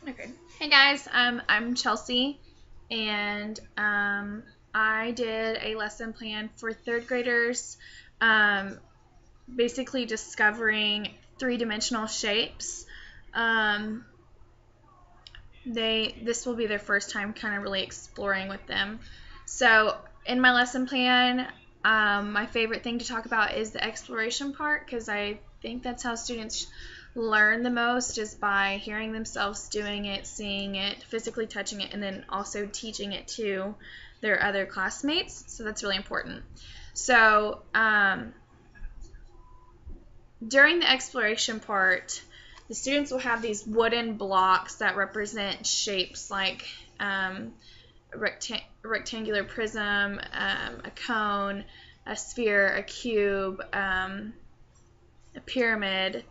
Okay. Hey guys, I'm Chelsea, and I did a lesson plan for third graders, um, basically discovering three-dimensional shapes. Um, this will be their first time kind of really exploring with them. So in my lesson plan, my favorite thing to talk about is the exploration part because I think that's how students learn the most is by hearing themselves doing it, seeing it, physically touching it, and then also teaching it to their other classmates. So that's really important. So during the exploration part, the students will have these wooden blocks that represent shapes like rectangular prism, a cone, a sphere, a cube, a pyramid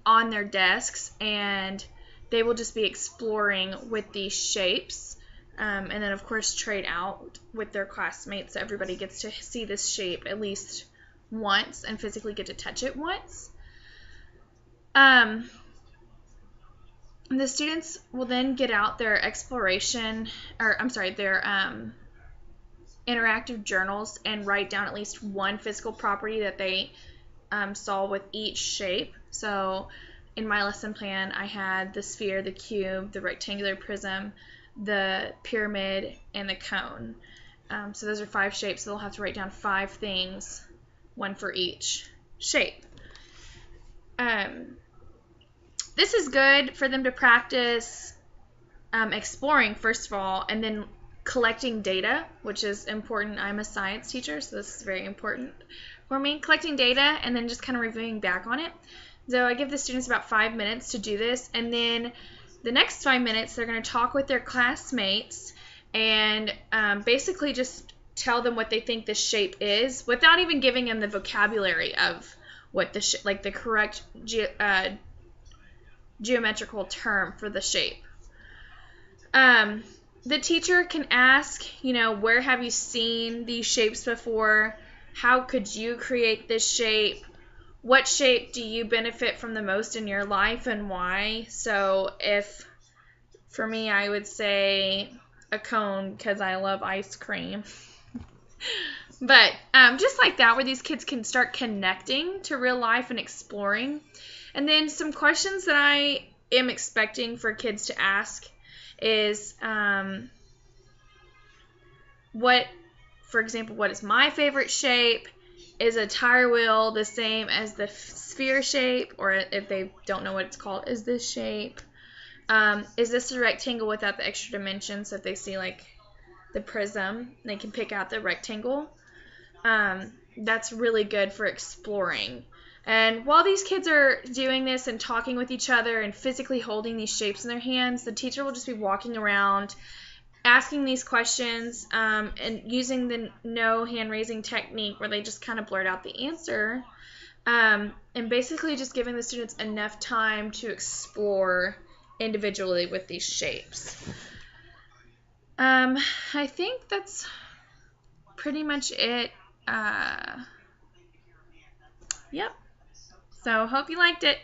on their desks, and they will just be exploring with these shapes. And then, of course, trade out with their classmates so everybody gets to see this shape at least once and physically get to touch it once. The students will then get out their their interactive journals and write down at least one physical property that they saw with each shape. So in my lesson plan, I had the sphere, the cube, the rectangular prism, the pyramid, and the cone. So those are 5 shapes, so they'll have to write down 5 things, one for each shape. This is good for them to practice exploring, first of all, and then collecting data, which is important. I'm a science teacher, so this is very important for me. Collecting data and then just kind of reviewing back on it. So I give the students about 5 minutes to do this, and then the next 5 minutes they're going to talk with their classmates and basically just tell them what they think the shape is without even giving them the vocabulary of what the correct geometrical term for the shape. The teacher can ask, where have you seen these shapes before? How could you create this shape? What shape do you benefit from the most in your life and why? So for me, I would say a cone because I love ice cream. But just like that, where these kids can start connecting to real life and exploring. And then some questions that I am expecting for kids to ask is for example, what is my favorite shape? Is a tire wheel the same as the sphere shape? Or if they don't know what it's called, is this shape? Is this a rectangle without the extra dimensions? So if they see like the prism, they can pick out the rectangle. That's really good for exploring. And while these kids are doing this and talking with each other and physically holding these shapes in their hands, the teacher will just be walking around asking these questions and using the no hand-raising technique where they just kind of blurt out the answer and basically just giving the students enough time to explore individually with these shapes. I think that's pretty much it. Yep. So hope you liked it.